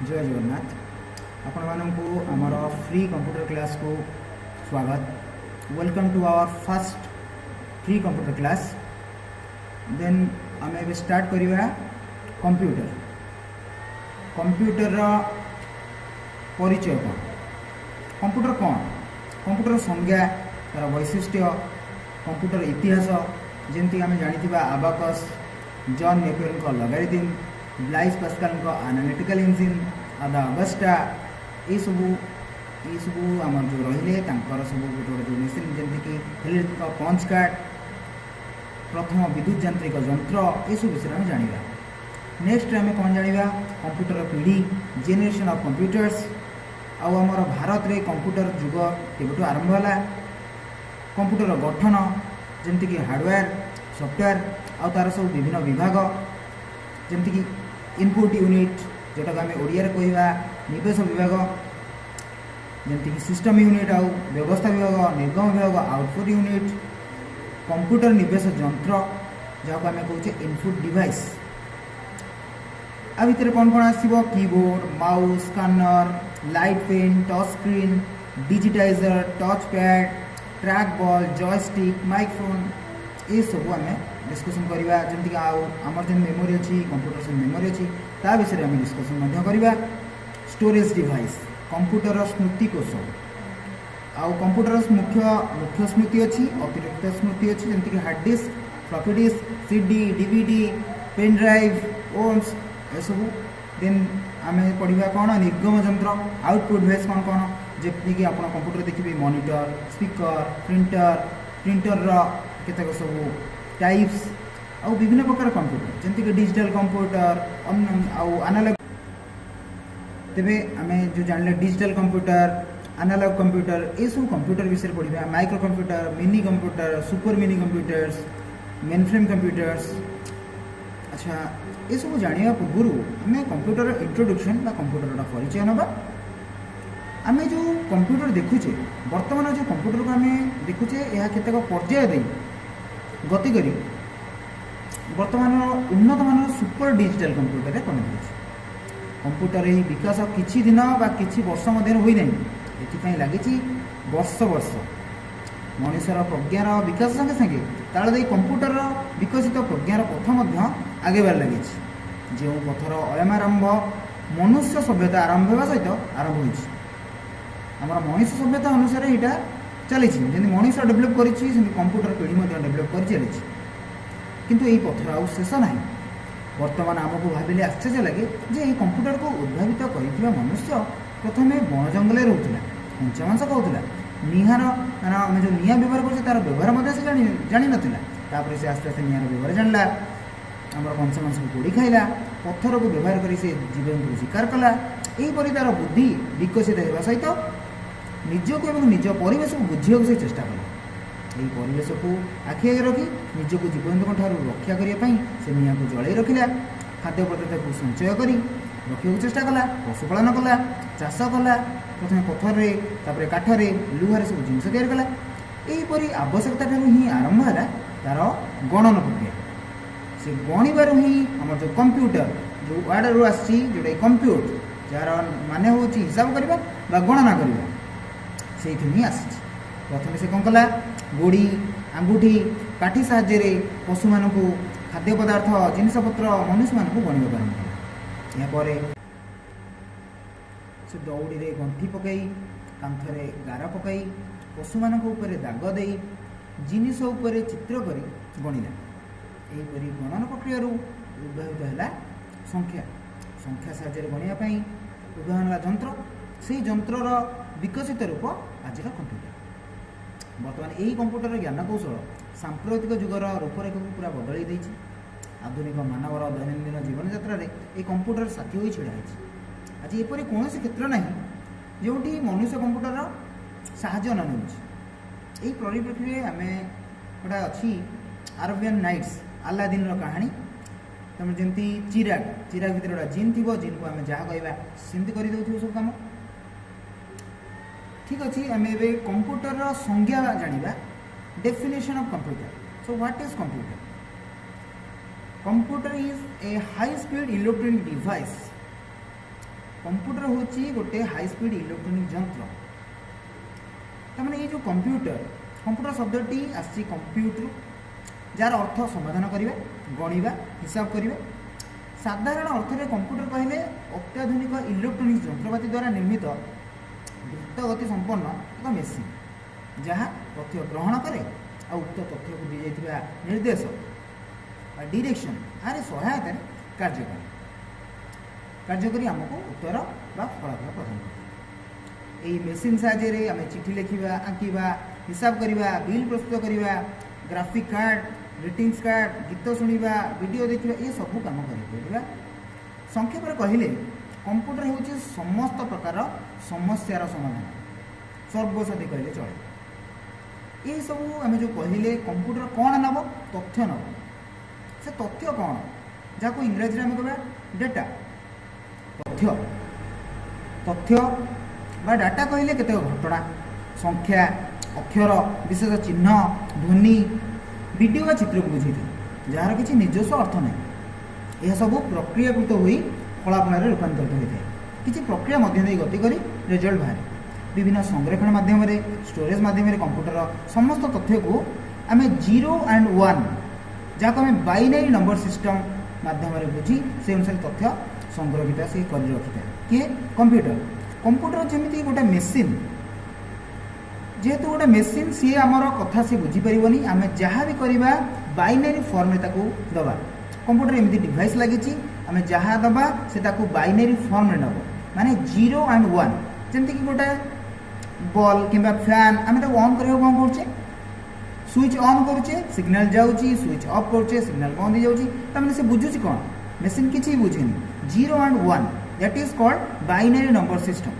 जय जगन्नाथ आपण मानक आमर फ्री कंप्यूटर क्लास को स्वागत। Welcome to our first free computer class. Then आम ए स्टार्ट करिवा कंप्यूटर कंप्यूटर परिचय कौन कंप्यूटर संज्ञा तार वैशिष्ट्य कंप्यूटर इतिहास जमती आम जानी abacus John Napier logarithm Blaise Pascal analytical engine Ada Augusta ये सब आम जो रही सब गोटे जो मेसीन जमीक इलेक्ट्रिक पंच कार्ड प्रथम विद्युत यांत्रिक यंत्र ये सब विषय में जाना। नेक्स्ट आम कौन जाना कंप्यूटर पीढ़ी जेनेरेशन ऑफ कंप्यूटर्स आमर भारत में कंप्यूटर जुग केबठू आरंभ है कंप्यूटर गठन जमीक हार्डवेयर सॉफ्टवेयर आ तार सब विभिन्न विभाग जमीक इनपुट यूनिट जोटा आम ओडिया कहवा निवेश विभाग जमीक सिस्टम यूनिट आउ व्यवस्था विभाग निर्गम विभाग आउटपुट यूनिट कंप्यूटर निवेश यंत्र जहाँ आम कहे इनपुट डिवाइस आ भितर कौन कौन आसो keyboard mouse scanner light pen touch screen digitizer touchpad trackball joystick microphone ये सब आम डिस्कसन करवा जमीक आमर जो मेमोरी अच्छी कंप्यूटर से मेमोरी अच्छी ता विषय आम डिस्कसन करवा। स्टोरेज डिवाइस कंप्यूटर स्मृति कोश आउ कंप्यूटर मुख्य स्मृति अच्छी अतिरिक्त स्मृति अच्छी जमीक hard disk floppy disk CD DVD pen drive ओम्स ये सब। देन आम पढ़ा कौन निर्गम यंत्र आउटपुट डिवाइस कौन कौन जमीक आप कंप्यूटर देखिए मॉनिटर स्पीकर प्रिंटर केतक सब टाइप्स आउ विभिन्न प्रकार कंप्यूटर जमीक डिजिटल कंप्यूटर आउ एनालॉग तेरे आम जो जानले डिजिटल कंप्यूटर एनालॉग कंप्यूटर ये सब कंप्यूटर विषय पढ़ा। Micro computer mini computer super mini computers mainframe computers अच्छा ये सब जाना पूर्व आम कंप्यूटर इंट्रोडक्शन कंप्यूटर परिचय नवा। आम जो कंप्यूटर देखुचे बर्तमान जो कंप्यूटर को आम देखुचे यह केतक पर्याय दे गति करी बर्तमान उन्नत मान सुपर डिजिटल कंप्यूटर कमी कंप्यूटर ही विकास किछि दिन बा किछि वर्ष मध्य होई नहीं एथि लगी वर्ष वर्ष मनुष्यर प्रज्ञार विकास संगे संगे ताल दे कंप्यूटर विकसित प्रज्ञार पथ आगे बार लगी जो पथर अयमारंभ मनुष्य सभ्यता आरंभ होगा सहित आरंभ होमर मनुष्य सभ्यता अनुसार यहाँ चली जमी मनुष्य डेभलप कर कंप्यूटर पीढ़ी डेभलप कर चली किंतु यही पथर आउ शेष ना। बर्तमान आमको भाविले आश्चर्य लगे जे यही कंप्यूटर को उद्भावित कर मनुष्य प्रथम बण जंगल रोला कंचामांस खाऊला निहार आम जो निआ व्यवहार कर तार व्यवहार से जानी नापर से आस्ते आस्ते निआर व्यवहार जानला आम कंचामांस को पोड़ी खाइला पत्थर को व्यवहार कर जीवन को शिकार कला यहीपरि तार बुद्धि विकसित होगा सहित निजक और निज परिवेश को बुझा से चेष्टा कला यही परिवेश को आखि आगे रखी निजक जीवजंतु रक्षा करने से निआ को जल रखिला खाद्य पदार्थ को संचय कर रखा चेष्टा कला पशुपालन कला चाष कला प्रथम पत्थर काठरे लुहार सब जिन तैयार कला यहीपरि आवश्यकता ही आरंभ है तार गणन प्रक्रिया से गणिबार ही आम जो कंप्यूटर जो वर्ड रू आसी जोटा कंप्यूट जार मान हूँ हिसाब करवा गणना करवा से ही आसी। प्रथम से कौन कला गोड़ी आंगुठी काठी साहाय्य पशु मान खाद्य पदार्थ जिनपतर मनुष्य मान गणिबा आरंभ कला। यापर से दौड़ी रे गंठी पकई कांथरे गार पकई पशु मान दाग दे जिनिस उपर चित्र कर गणिला यहीपरि गणन प्रक्रिया उद्भावित है संख्या साहाय्य गणियापी उद्भावन है यंत्र से यंत्रर विकसित रूप आज कंप्यूटर। बर्तमान यही कंप्यूटर ज्ञानकौशल सांप्रतिक जुगर रूपरेख को पूरा बदल देती आधुनिक मानवर दैनंदिन जीवन यात्रा ये कंप्यूटर साथी हो छड़ा आज एपरी कौन क्षेत्र ना जो मनुष्य कंप्यूटर साहाय्य न यही परिप्रेक्षी आम गोटा अच्छी अरबियन नाइट्स अलादीन कहानी तुम जमी चिराग भितर गोटा जिन थी जिन को आम जहाँ कहवा सेमती करदे सब कम ठीक अच्छे आम ए कंप्यूटर संज्ञा जाना definition of computer. So what is computer? Computer is a high speed electronic device computer होची गोटे हाई स्पीड इलेक्ट्रोनिक जंत्र तमाने ये जो कंप्यूटर शब्दटी आसी कंप्यूटर जार अर्थ समाधान करिवे गणिबा हिसाब करिवे साधारण अर्थ में कंप्यूटर कहले अत्याधुनिक इलेक्ट्रोनिक्स जंत्रपाति द्वारा निर्मित द्रुत गति संपन्न एक मेसीन जहाँ तथ्य ग्रहण करे आ उक्त तथ्य को दी जाइथिबा निर्देश डायरेक्शन आरे सहायता कार्य करी आमको उत्तर बा फलाफल प्रदान करते यही मेसीन साहाय्य आम चिठी लिखा आंकिबा हिसाब करवा बिल प्रस्तुत करवा ग्राफिक कार्ड ग्रीटिंग्स कार्ड गीत शुणा वीडियो देखा ये सब कम कर संक्षेप कहले कंप्यूटर हूँ समस्त प्रकार समस्यार समाधान सर्वसाधी कहले चले ये सब आम जो कहले कंप्यूटर कौन नब तथ्य नब से तथ्य कौन जहाँ इंग्राजी में कह डेटा तथ्य तथ्य बा डाटा कहले केते घटना संख्या अक्षर विशेष चिन्ह ध्वनि वीडियो बा चित्र को बुझे जार किसी निजस्व अर्थ नहीं यह सब प्रक्रियाकृत हो फलाफल रूपांतरित होता है किसी प्रक्रिया मध्य गति कर रिजल्ट बाहर विभिन्न संरक्षण माध्यम स्टोरेज माध्यम कंप्यूटर समस्त तथ्य को आम 0 and 1 जहाँ को आम बाइनरी नंबर सिस्टम माध्यम बुझी से अनुसार तथ्य संग्रहित से कर रखी था किए कंप्यूटर जमी गोटे मेसीन जेहेतु गोटे मेसीन सी आमर कथा सी बुझीपारे आम जहाँ भी करवा बाइनरी फॉर्म में दबा कंप्यूटर एमती डिवाइस लगी आम जहाँ दबा से बाइनरी फॉर्म में नब माने 0 and 1 जमती कि गोटे बॉल कि फैन आम ऑन कर कौन करुचे स्विच ऑन करुचे सिग्नल जाऊँगी स्विच ऑफ करुचे सिग्नल बंद हो जाऊँगी से बुझुची कौन मेसीन किसी बुझेनि 0 and 1 that is called binary number system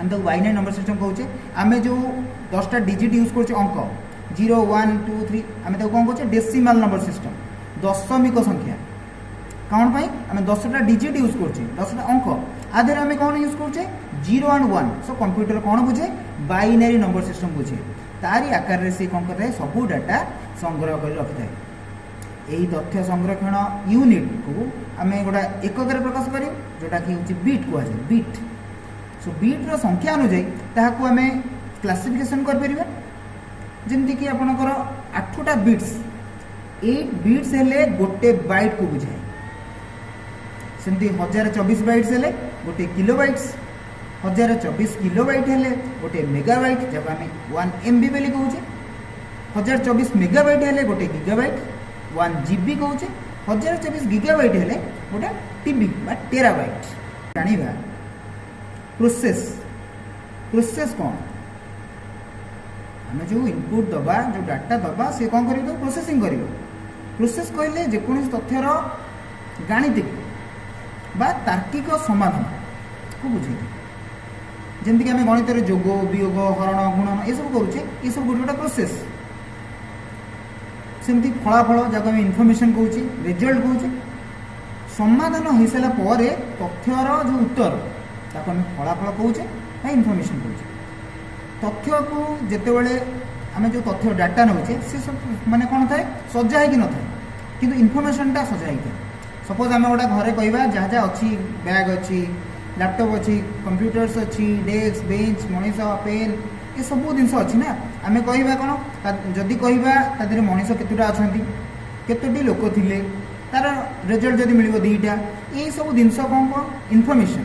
आम तो बाइनरी नंबर सिस्टम कहूचे आम जो 10टा डिजिट यूज कर अंक 0 1 2 3 आम कौन कहे डेसिमाल नंबर सिस्टम दशमिक संख्या कौन पाई आम 10टा डिजिट यूज कर 10टा अंक आधे आम कौन यूज कर 0 and 1 सो कंप्यूटर कौन बुझे बाइनरी नंबर सिस्टम बुझे तारी आकार से कौन करता है सबू डाटा संग्रह कर रखी है यही तथ्य संरक्षण यूनिट को आम गोटा एकक प्रकाश कर जोटा कि हूँ बीट कहुए बीट सो बीट्र संख्या अनुजाई ताकू आम क्लासिफिकेशन कर जमती कि आपणकर 8टा बीट्स 8 बीट्स हेले गोटे बाइट को बुझाए सेमती 1024 बाइट्स हेले गोटे किलोबाइट्स 1024 किलोबाइट हेले गोटे मेगाबाइट जब आम 1 MB बोली कहूचे 1024 मेगाबाइट हेले गोटे गीगाबाइट 1 GB कहूचे 1024 गीगाबाइट हेले गोटे टीबी बा टेराबाइट जानिबा प्रोसेस कौन आम जो इनपुट दबा जो डाटा दबा से कौन कर प्रोसेसिंग कर प्रोसेस कहले जेकोसी तथ्यर गाणितिक बा तार्किक समाधान को बुझे जमती कि आम गणित जोग वियोग हरण गुणन ये सब करुचे ये सब गोटे गोटे प्रोसेस सेमती फलाफल जहाँ आम इनफर्मेशन कहे रिजल्ट कहे समाधान हो सारापर तथ्यर जो उत्तर ताको आम फलाफल कहे ना इनफर्मेशन कहे तथ्य को जितेबाला आम जो तथ्य डाटा नौचे से सब माने कौन थाए सजा हो न था कि इनफर्मेशनटा सजा होता है सपोज आम गोटे घरे कहवा जहाँ जहाँ अच्छी बैग अच्छी लैपटॉप अच्छी कंप्यूटर्स अच्छी डेस्क बेंच मनीष पेन ये सब जिनस अच्छी ना आम कह कौन जदि कहवा मनीष केतुटा अच्छा केतोटी लोक थे तार रिजल्ट जदि मिल 2टा ये सब जिनस कौन कौन इनफर्मेशन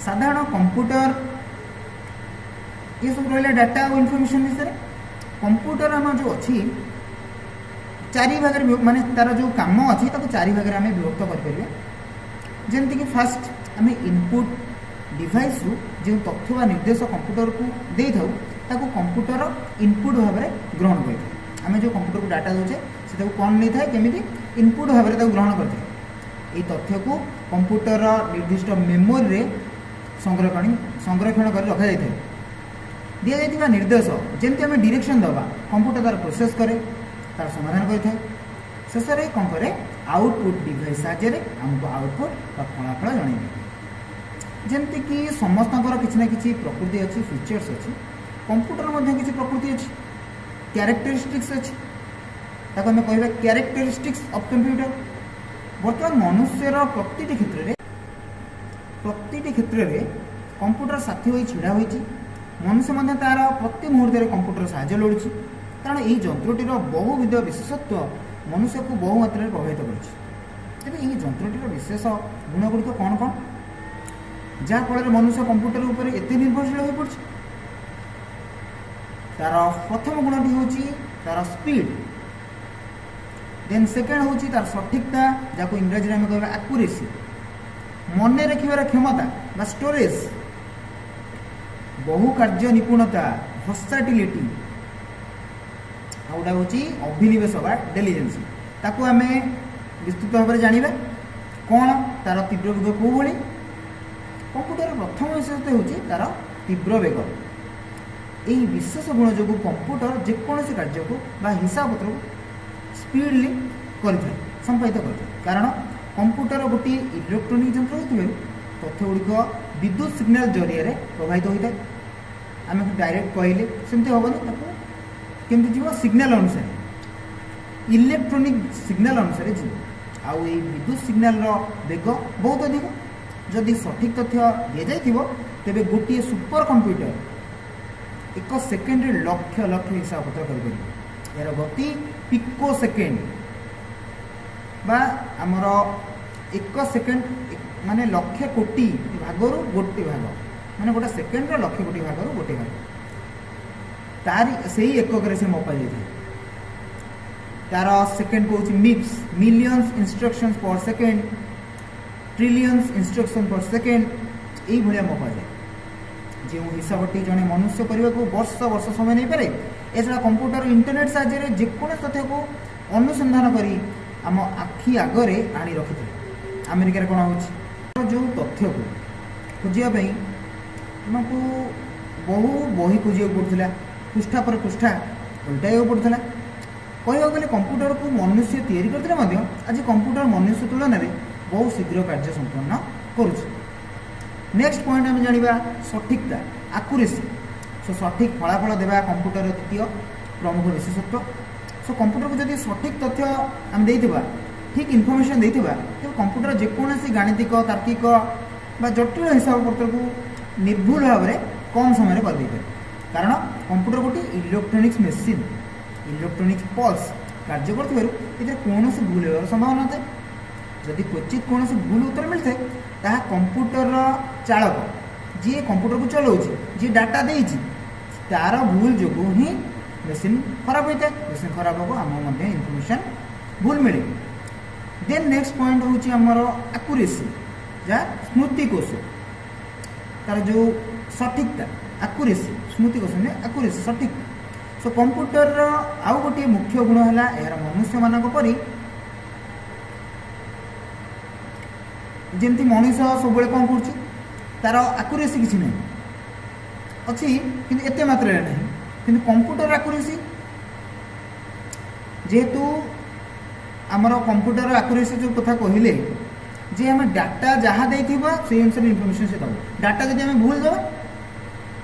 साधारण कंप्यूटर ये सब रहा डाटा और इनफर्मेशन विषय कंप्यूटर आम जो अच्छी 4 भाग माने तार जो काम अच्छी 4 भाग आम विभक्त करें जमती कि फास्ट आम इनपुट डिवाइस रु जो तथ्य व निर्देश कंप्यूटर को दे था कंप्यूटर इनपुट भाव में ग्रहण करें आम जो कंप्यूटर को डाटा दूचे से कौन नहीं था केमी इनपुट भाव में ग्रहण करते ये तथ्य को कंप्यूटर निर्दिष्ट मेमोरी रे संरक्षण कर रखा जाए दि जाइए निर्देश जमती आम डायरेक्शन दबा कंप्यूटर तार प्रोसेस करे तार समाधान करें शेष में कौन करे आउटपुट डिवाइस साहाय्य आमको आउटपुट फलाफल जन जमती कि समस्त किसी ना कि प्रकृति अच्छी फीचर्स अच्छी कंप्यूटर किसी प्रकृति अच्छी क्यारेक्टरिस्टिक्स अच्छी आम कह क्यारेक्टरिस्टिक्स ऑफ कंप्यूटर बर्तमान मनुष्यर प्रति क्षेत्र में प्रतिटी क्षेत्र में कंप्यूटर साथी हो छिड़ा होती मनुष्य तार प्रति मुहूर्त कंप्यूटर साहाय्य लोड़ी कारण यही जंत्रटीर बहुविध विशेषत्व मनुष्य को बहु मात्रा प्रभावित कर जंत्रटीर विशेष गुणगुड़िक कौन कौन जहाँफल मनुष्य कंप्यूटर उपर एत निर्भरशील हो पड़ी तार प्रथम गुणटी हूँ तार स्पीड देन सेकेंड हूँ तार सठिकता जहाँ इंग्राजी में कह एक्यूरेसी मन रखिबार क्षमता स्टोरेज बहु कार्य निपुणता वर्साटिलिटी आउटा हूँ अभिनिवेश बा इंटेलिजेंस ताकू आम विस्तृत भाव में जाना कौन तार तीव्र वेग कौ भाई कंप्यूटर प्रथम विशेषता हूँ तार तीव्र वेग यही विशेष गुण जो कंप्यूटर जेकोसी कार्य को हिसाब पत्र को स्पीडली करें संपादित करें कारण कंप्यूटर गोटे इलेक्ट्रोनिक यंत्र हो तथ्य गुड़िक विद्युत सिग्नाल जरिए प्रभावित होता है आम डायरेक्ट कहले सेमती हेनी केमती जीव सिग्नाल अनुसार इलेक्ट्रोनिक सिग्नाल अनुसार जीव आउ विद्युत सिग्नाल वेग बहुत अधिक जदि सठिक तथ्य दि जाइए तेरे गोटे सुपर कंप्यूटर एक सेकेंड लक्ष लक्ष हिसाब पत्र कर यार गति पिको सेकेंड बा आमर एक सेकेंड माने लक्ष कोटी भागर गोटे भाग माने गोटे सेकेंड लक्ष कोटी भागर गोटे भाग तार से ही एकक से मपा जाए तार सेकेंड कौच मिप्स मिलियंस इंस्ट्रक्शंस पर सेकेंड ट्रिलियंस इंस्ट्रक्शन पर सेकेंड यही भाया मपा जाए जो हिसाबटी जड़े मनुष्य करने को वर्ष वर्ष समय नहीं पारे एछड़ा कंप्यूटर इंटरनेट साहाय्य जेको तथ्य को अनुसंधान कर आम आखि आगरे आनी रखी थे अमेरिकार कौन हो जो तथ्य को खोजापी तुमको बहु बही खोजा पड़ता पृष्ठा पर पृष्ठा उल्टाइक पड़ता कहवा गले कंप्यूटर को मनुष्य तैयारी करते आज कंप्यूटर मनुष्य तुलन में बहुत शीघ्र कार्य संपन्न करुच्छे नेक्स्ट पॉइंट आम जाना सठिकता एक्यूरेसी सो सठिक फलाफल देवा कंप्यूटर द्वितीय प्रमुख विशेषत्व सो कंप्यूटर को जब सठिक तथ्य आम देइथिबा ठीक इनफॉरमेशन देइथिबा तो कंप्यूटर जेकोसी गाणितिक तार्किक बा जटिल हिसाब पत्र को निर्भुल भाव में कम समय कर दे कारण कंप्यूटर गोटे इलेक्ट्रोनिक्स मेसीन इलेक्ट्रोनिक्स पल्स कार्य कर कौन भूल होवार संभावना था जदि क्वचित कौन भूल उत्तर मिलता है ताहा कंप्यूटर चालक जी कंप्यूटर को चलाऊँ जी डाटा देती तार भूल जो ही मेसीन खराब होता है मेसीन खराब हम आम इनफर्मेशन भूल मिले देन नेक्स्ट पॉइंट हूँ आमर एक्यूरेसी जहाँ स्मृति कोश तार जो सठिकता एक्यूरेसी स्मृति कोश में एक्यूरेसी सठिक सो कंप्यूटर आउ गोटे मुख्य गुण है यार मनुष्य मान परी जमती मनीष सब कौन कर तार एक्यूरेसी किसी ना अच्छी कि एत मात्रा ना कि कंप्यूटर एक्यूरेसी जेहेतु आमर कंप्यूटर एक्यूरेसी जो कथा कहले जे आम डाटा जहाँ देथिबा से अनुसार इनफॉरमेशन से दब डाटा जब आम भूल दबा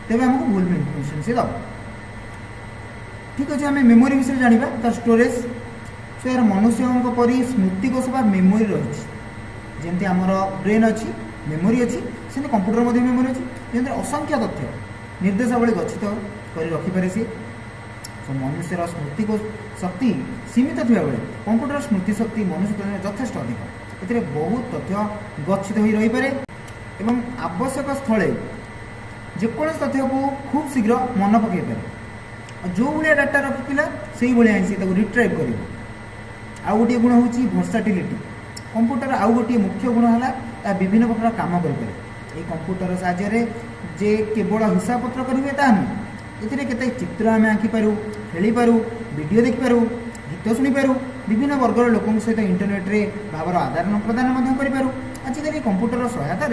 तेज आमको भूल इनफॉरमेशन से दब ठीक अच्छे आम मेमोरी विषय जाना तार स्टोरेज सो यार मनुष्य परी स्मृति कोश बा मेमोरी रही जमती आमर ब्रेन अच्छी मेमोरी अच्छी से कंप्यूटर मेमोरी अच्छी जमी असंख्य तथ्य निर्देशावली गच्छित कर रखिपे सी तो मनुष्यर स्मृति को शक्ति सीमित थी बेले कंप्यूटर स्मृति शक्ति मनुष्य तुलना यथेष अधिक ए बहुत तथ्य गच्छित हो रही पारे एवं आवश्यक स्थले जेकोसी तथ्य को खूब शीघ्र मन पकई पारे जो भाया डाटा रखिला से भाया सी रिट्राइव कर आउ गोटे गुण हूँ वर्साटिलिटी कंप्यूटर आउ गोटे मुख्य गुण है विभिन्न प्रकार काम करें ये कंप्यूटर साहाय्य जे केवल हिसाब पत्र करेंगे ता नुह ए चित्र आम आँकिपारू खेलीपारू वीडियो देखिपारू गीत शुणिपारू विभिन्न वर्गर लोकों सहित इंटरनेट रे भावर आदान प्रदान करूँ आजिकल कंप्यूटर सहायता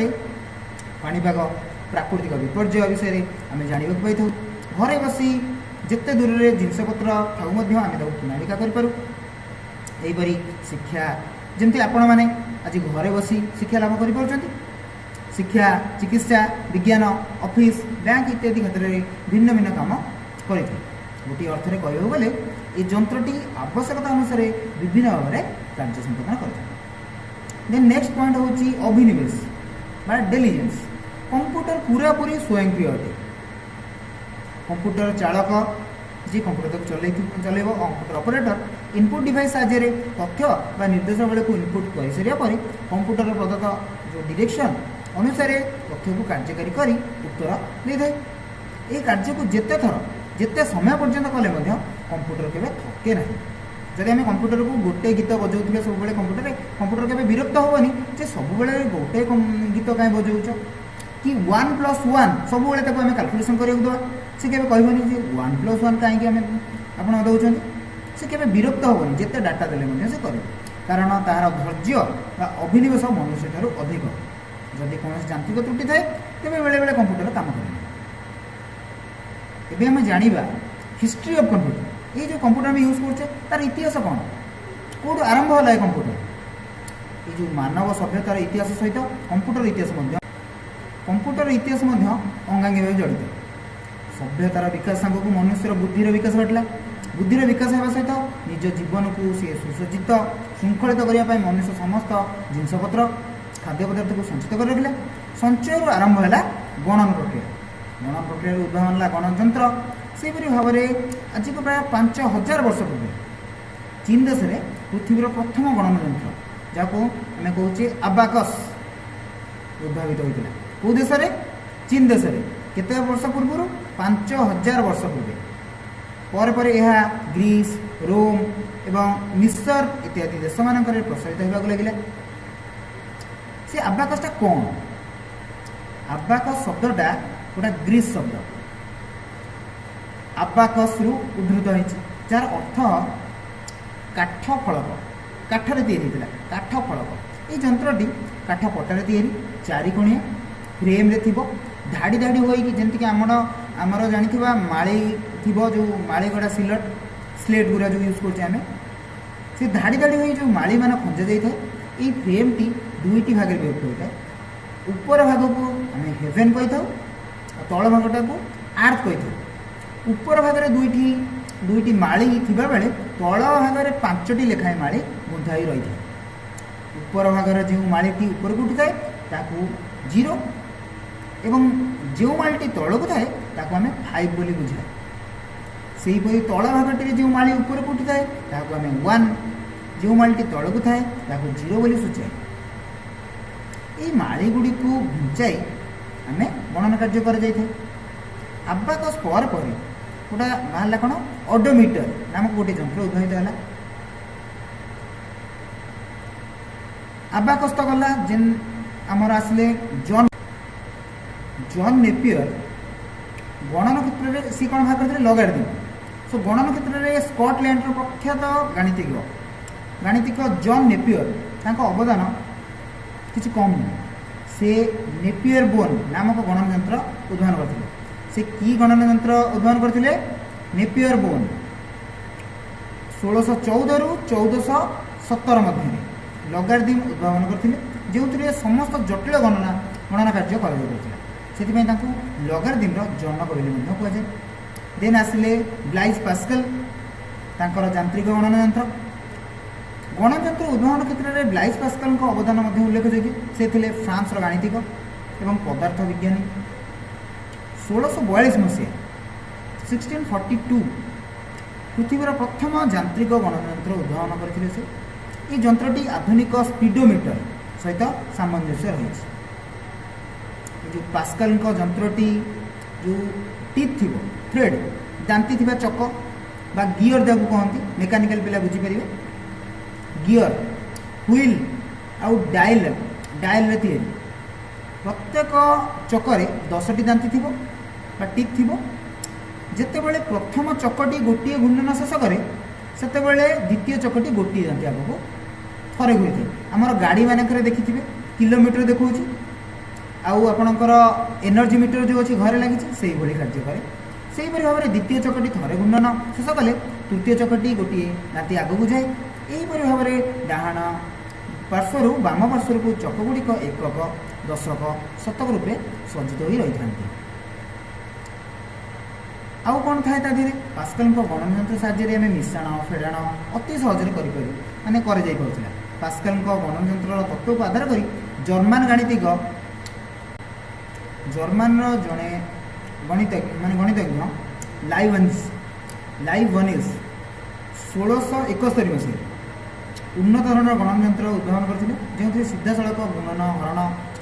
पाणीपाग प्राकृतिक विपर्यय विषय आम जानवा पाई घरे बसी जिते दूर से जिनपतर थाऊ आम प्रणालिका करूपरी शिक्षा जमती आपण मैंने आज घरे बसी शिक्षा लाभ कर शिक्षा चिकित्सा विज्ञान ऑफिस बैंक इत्यादि क्षेत्र में भिन्न भिन्न काम कर गोटे अर्थ में कह गले ये जंत्रटी आवश्यकता अनुसार विभिन्न भाव में कार्य संपादन कर देन नेक्स्ट पॉइंट हूँ अभिनिवेश बा डेलीजेंस कंप्यूटर पूरा पूरी स्वयंक्रिय अटे कंप्यूटर चालक जी कंप्यूटर चल कंप्यूटर ऑपरेटर इनपुट डिवाइस साहाय्य तथ्य बा निर्देशावली को इनपुट कर सारा पर कंप्यूटर प्रदत्त जो डायरेक्शन अनुसार तथ्य को कार्यकारी कर उत्तर दे थाए। ये कार्य को जिते थर जिते समय पर्यंत कले कंप्यूटर केवे थके ना। जदि आम कंप्यूटर को गोटे गीत बजाऊे सब कंप्यूटर के विरक्त हेनी जे सब गोटे गीत कहीं बजाऊच कि 1+1 सब आम कैलकुलेसन करवा सी के कहबनी जे 1+1 कहीं आप दौरान सी के विरक्त हेनी जिते डाटा देने से कर कारण तार धैर्य अभिनिवेश मनुष्य ठार अधिक जदि कौन यांत्रिक त्रुटि थाए तेज बेले बेले कंप्यूटर काम कर। आम जाना हिस्ट्री ऑफ कंप्यूटर ये जो कंप्यूटर में यूज करछे तार इतिहास कौन कौट आरंभ है कंप्यूटर ये जो मानव सभ्यतार इतिहास सहित कंप्यूटर इतिहास अंगांगी भाव जड़ित। सभ्यतार विकास सांग को मनुष्यर बुद्धिर विकास घटला बुद्धिर विकास होगा सहित निज जीवन को सी सुसज्जित श्रृंखलित करने मनुष्य समस्त जिनपतर खाद्य पदार्थ को संचित कर रखिले। संचय आरंभ है गणन प्रक्रिया उद्भावन है गणतंत्र से भाव में आज को प्राय 5000 वर्ष पूर्व चीन देश में पृथ्वीर प्रथम गणनयंत्र जहाँ आम कहे अबाकस उद्भावित होता कौ देश में चीन देश में केते वर्ष पूर्व 5000 वर्ष पूर्व पर यह ग्रीस रोम एवं मिस्र इत्यादि देश मान प्रसारित होगा लगे। से अबाकसटा कौन अबाकस शब्दटा गोटा ग्रीस शब्द अबाकस रु उद्धृत होती जार अर्थ काठ फलक काठरे या काठ फलक। ये जंत्रटी काठ पटारे तैयारी चारिकोणिया फ्रेम रे थिबो धाड़ी धाड़ी होई जमीक आमर जानी माली थी जो माली गड़ा सिलट स्लेट गुरा जो यूज करें से धाड़ी धाड़ी हो जो माली मान खंजा जाए ये फ्रेम टी दुईटी भाग में विभक्त होता है। ऊपर भाग को आम हेभेन कही था तल भागटा को आर्थ कही था। ऊपर भाग में दुईटी माली थिबा बेले तल भाग में 5टी लेखाएं माली गुंथा ही रही है। ऊपर भाग जो मालीटी ऊपर को उठी थाए ताकू 0 एवं जो मालीटी तल को थाए ताकू आम 5 बोली बुझाए। से तल भागटी जो माली ऊपर को उठी थाए ताकू आम 1 जो मालीटी तल को थाए ताकू 0 बोली सूचाए। ये माली गुड़ी को घुंचाई आम गणन कार्य कर अबाकस पर गोटा बाहर कौन ओडोमीटर नामक गोटे जंत्र उद्भावित है। अबाकस तो गला जेन आमर आसले जॉन नेपियर गणन क्षेत्र में सी कौन भाग करते लॉगरिथम। सो गणन क्षेत्र में स्कॉटलैंड प्रख्यात गाणितिक जॉन नेपियर तांको अवदान किसी कम नहीं। से नेपियर बोन नामक गणन यंत्र उद्भावन करते से की गणन यंत्र उद्भावन करते नेपियर बोन 1614 रु 1417 मध्य लॉगरिथम उद्भावन करते जो समस्त जटिल गणना कार्य कर लॉगरिथम जनक बोली कहुए। देन आसिले ब्लाइज पास्कल तांकर यांत्रिक गणन यंत्र गणतंत्र उद्भावन क्षेत्र में ब्लाइज पास्कल अवदान उल्लेखयोग्य। से थे फ्रांस गाणितिक एवं पदार्थ विज्ञानी। 1642 मसीहा 1642 पृथ्वीर प्रथम यांत्रिक गणतंत्र उद्भावन करते से ये जंत्रटी आधुनिक स्पीडोमीटर सहित सामंजस्य रही। जो पास्कल जंत्रटी जो टीथ थी थ्रेड दांती थी चक बा गियर जहाँ कहती मेकानिकल पिला बुझीपर गियर व्हील आउ डायल रे प्रत्येक चक्कर 10टी दांती थी टीथ थी। जितेबाला प्रथम चकटी गोटे घूर्णन शेष कै से द्वितीय चकटी गोटे दांती आगक थरे घूरी थे। आमर गाड़ी मानक देखि किलोमीटर देखा आपणकर एनर्जी मीटर जो अच्छी घरे लगी से भाई कार्य कै से भाव में द्वितीय चकटी थरे घूर्णन शेष कले तृतीय चकटी गोटे दांती आगक जाए। यहीपरि भाव में डाहाण पार्श्वर बाम पार्श्वर को चकगुड़िक एकक दशक शतक रूपे सज्जित हो रही था। आउ कौन थाए ता धीरे पास्कल गणन यंत्र साहाय्य आम मिश्रण फेड़ाण अति सहज माने कर पास्कल गणन यंत्र तत्व को आधार कर जर्मान गाणितिक जर्मान जड़े गणितज्ञ लाइबनिज 1671 मसीह उन्नत धरण गणनयंत्र उद्भावन करते जो सीधा सड़क गुणन हरण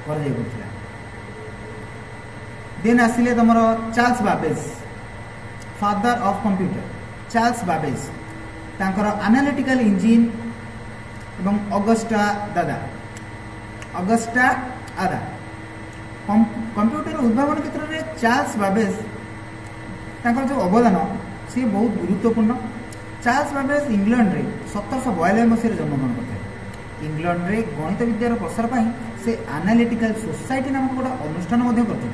कर। देन आसिले तुम Charles Babbage father of computer. Charles Babbage तांकर एनालिटिकल इंजिन एवं अगस्टा आदा कंप्यूटर उद्भावन क्षेत्र में चार्ल्स बाबेज तांकर जो अवदान सी बहुत गुरुत्वपूर्ण। चार्ल्स बाबेज इंग्लैंड रे 1792 मसीह जन्मग्रहण करते। इंग्लैंड रे गणित विद्यार प्रसार पाई से एनालिटिकल सोसाइटी नामक गोटे अनुष्ठान करते।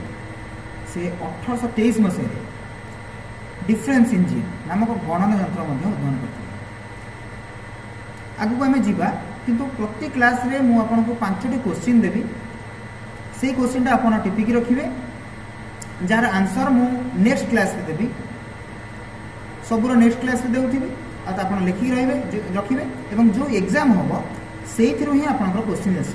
से 1823 मसीह डिफरेंस इंजिन नामक गणन यंत्र उद्भावन करते। आगु आम जा किंतु प्रति क्लास रे मु आपको 5टी क्वेश्चन देवी से क्वेश्चन आप टिपिक रखिए जार आंसर मु नेक्स्ट क्लास रे देवी सबूर नेक्स्ट क्लास रे देउथिबी आप लिखिक रखिए एवं जो एग्जाम हम से ही आप क्वेश्चन आस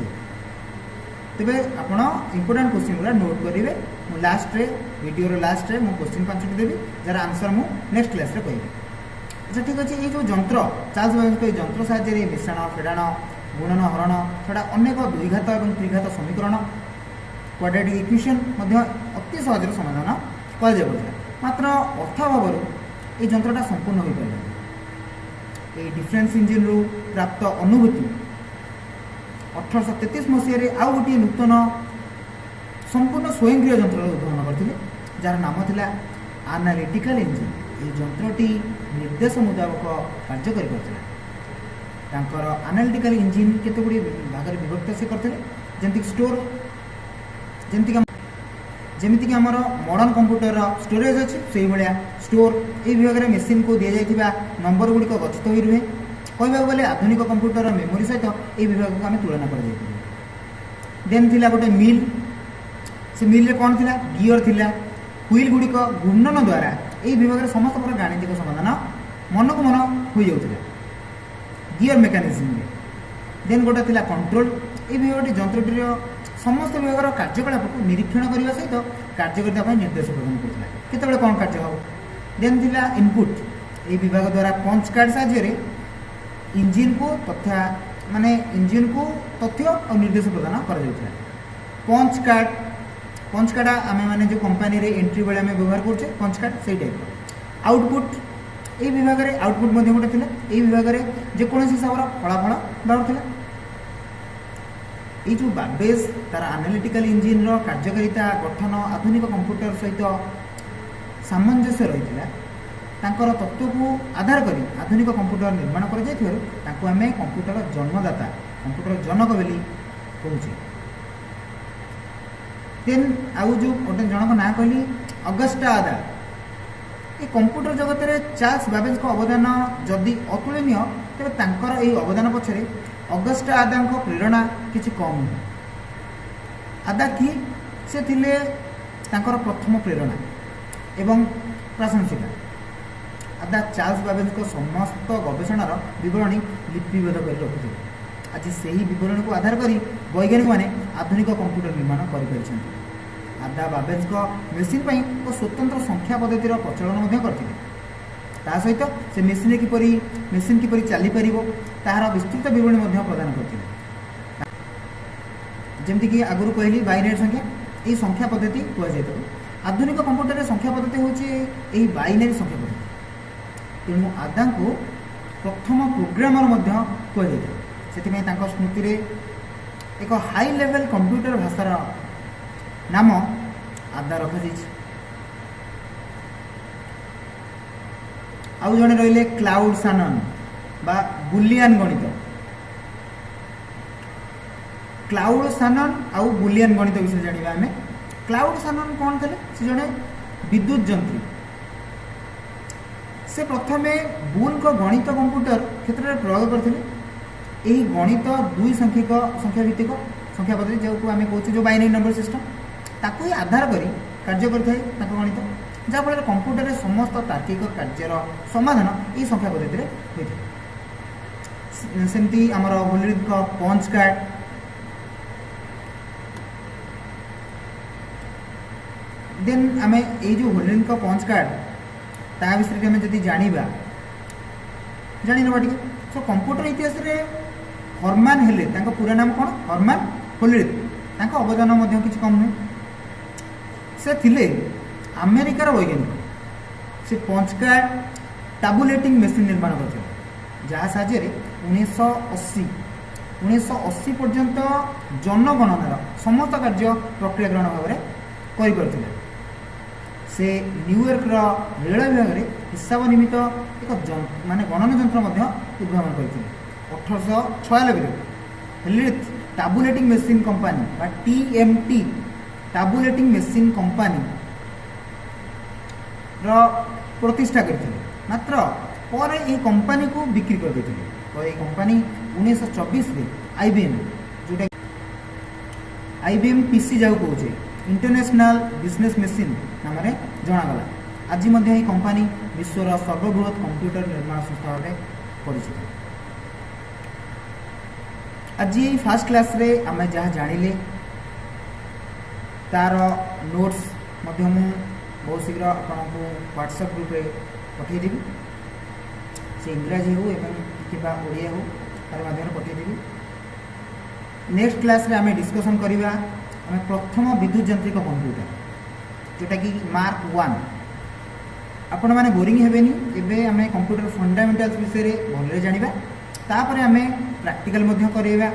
तेरे आपड़ इंपोर्टाट क्वेश्चन गुला नोट करेंगे लास्ट रे वीडियो लास्ट रे मु क्वेश्चन 5टी देवी जार आंसर मु नेक्स्ट क्लास रे कहि। अच्छा ठीक अच्छे ये जो जंत्र चार्ल्स बाबेज जंत्र साहाय्य मिश्रण फेड़ाण गुणन हरण छड़ा अनेक द्विघात और त्रिघात समीकरण क्वाड्रेटिक इक्वेशन अति सहज समाधान कर मात्र अर्थाभाव ये जंत्रटा संपूर्ण हो पारे। ये डिफरेंस इंजिन रू प्राप्त अनुभूति 1833 मसीह आउ गोटे नूतन संपूर्ण स्वयंक्रिय जंत्र उद्भावन करते जार नाम थिला एनालिटिकल इंजिन। ये जंत्रटी निर्देश मुताबक कार्य करता। एनालिटिकल इंजिन केते गुडी भाग विभक्त से करते जमीक स्टोर जमीक आमर मॉडर्न कंप्यूटर स्टोरेज अच्छी से भाया स्टोर ये विभाग में मेसीन को दि जाइथिबा नंबर गुड़िक गच्छित हो रुहे। कहवाक गले आधुनिक कंप्यूटर मेमोरी सहित ये विभाग को आम तुलना कर। देन थिला गोटे मिल से मिल रे कौन थिला गियर थिला हुईल गुड़िक घूर्णन द्वारा ये विभाग में समस्त प्रकार गाणितिक समाधान मन को मन हो जाता गियर मेकानिज्म। देन गोटे थिला कंट्रोल ये विभाग जंत्रटीर समस्त विभाग कार्यकलाप को निरीक्षण करने सहित कार्य करने निर्देश प्रदान करता केतबेले कौन कार्य हो। देन थिला इनपुट ये विभाग द्वारा पंच कार्ड साहाय्य इंजिन को तथ्य माने इंजिन को तथ्य और निर्देश प्रदान कर। पंच कार्ड आम मैंने जो कंपानी रे एंट्री बेले आम व्यवहार करछे पंच कार्ड से टाइप। आउटपुट ये विभाग में आउटपुट गोटे थिला ये विभाग में जेकोसी हिसाब से फलाफल बाहर। ये जो बाबेज तार एनालिटिकल इंजिन रो कार्यकारिता गठन आधुनिक कंप्यूटर सहित सामंजस्य रही तांकर तत्व को आधार करी आधुनिक कंप्यूटर निर्माण कर आम कंप्यूटर जन्मदाता कंप्यूटर जनक बोली कहूँ। देन आउ जो गोटे जनक ना कहली अगस्टा आदा ये कंप्यूटर जगत में चार्ल्स बाबेज को अवदान जदि अतुलनीय तेरे तांकर ये अवदान पछरे अगस्टा आदा प्रेरणा किसी कम नुह। आदा किए से थिले तांकर प्रथम प्रेरणा एवं प्रशंसिका। आदा चार्ल्स बाबेज को समस्त गवेषणार विवरणी लिपिबद्ध कर रखुथे। आज से ही विवरणी को आधार करी वैज्ञानिक माने आधुनिक कंप्यूटर निर्माण कर। आदा बाबेज को मेसीन पर एक स्वतंत्र संख्या पद्धतिर प्रचलन करते सहित से मेसीन किपरि चली पार तार विस्तृत विवरणी प्रदान करते। जमीक आगुरी कहली बाइनरी संख्या ये संख्या पद्धति कहुए आधुनिक कंप्यूटर संख्या पद्धति हूँ बाइनरी संख्या पद्धति। तेणु आदा को प्रथम प्रोग्रामर कहुए से स्मृति रे एक हाई लेवल कंप्यूटर भाषार नाम आदा रखी। आउ जड़े रहिले क्लाउड शानन बा बुलियन गणित। क्लाउड शानन आउ बुलियन गणित विषय जानिबा आमे। क्लाउड शानन कौन थे से जड़े विद्युत जंत्री से प्रथमे बुल को गणित कंप्यूटर क्षेत्र में प्रयोग करते। यही गणित दुई संख्यिक संख्या भित्तिक संख्या पद्धति जो आम कहूँ जो बाइनरी नंबर सिस्टम ताकू ही आधार करी कार्य करता है गणित जहाँफल कंप्यूटर समस्त तार्किक कार्यर समाधान ये संख्या पद्धति होता है। सेमती आमर होलरीज पंच कार्ड देन आम यो होल्डिंग का पंच कार्ड ता विषय आम जब जाना जानी ना टे सो कंप्यूटर इतिहास रे हरमान हेले पूरा नाम कौन हरमान होल्डिंग अवदान किसी कम नुहे से थिले अमेरिकार वैज्ञानिक से पंच कार्ड टाबुलेटिंग मेसीन निर्माण करते जहाँ साहाय्य 1980 पर्यंत जनगणनार समस्त कार्य प्रक्रिया ग्रहण भाव में से न्यूयॉर्क रेल विभाग में हिसाब निमित्त एक माने गणना यंत्र उद्भावन करते 1896 हेलिथ टाबुलेटिंग मेसीन कंपानी बा TMT टाबुलेटिंग मेसीन कंपानी प्रतिष्ठा करते मात्र पर ये कंपानी को बिक्री कर देते तो ये कंपानी 1924 में IBM जोटा IBM PC जाऊ कहे इंटरनेशनल बिजनेस मशीन नाम जनागला आज ये कंपानी विश्वर सर्वबृहत कंप्यूटर निर्माण संस्था भाव परिचित आज ये फास्ट क्लास रे आम जहाँ जानिले तार नोट्स बहुत शीघ्र आपको व्हाट्सएप ग्रुप रे पठेदेवी से इंग्राजी हो एवं ओडिया हो तार माध्यम पठेदेवी नेक्स्ट क्लास रे आम डिस्कसन करवा आम प्रथम विद्युत यांत्रिक कंप्यूटर जोटा कि मार्क 1 आपण मैंने बोरिंग हेबेनी एबे आम कंप्यूटर फंडामेंटल्स विषय भलरे जानिबा तापर आम प्रैक्टिकल करवा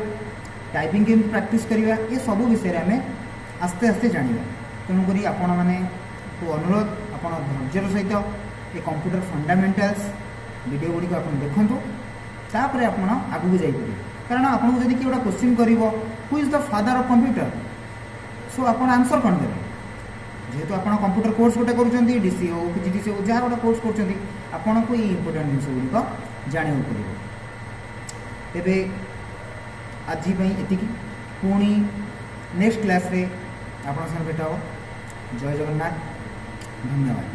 टाइपिंग केमती प्रैक्टिस करवा ये सब विषय आम आस्ते आस्ते जानिबा तेणुक आपण मैंने को अनुरोध आप धैर्यर सहित ये कंप्यूटर फंडामेंटल्स वीडियो गुड़ी आप देखूँ तापर आप आगू जापर कारण आपको जब किए गोटे क्वेश्चन कर who is the father of computer so आप आंसर कौन देते जेहेतु आप कंप्यूटर कोर्स गोटे कर डीसी हो PGDC हो जहाँ गोटे कोर्स कर आपको ये इंपोर्टाट जिन गुड़िक जाना पड़े तेरे आज ये पुणी नेक्स्ट क्लास रे आप भेट हो जय जगन्नाथ धन्यवाद।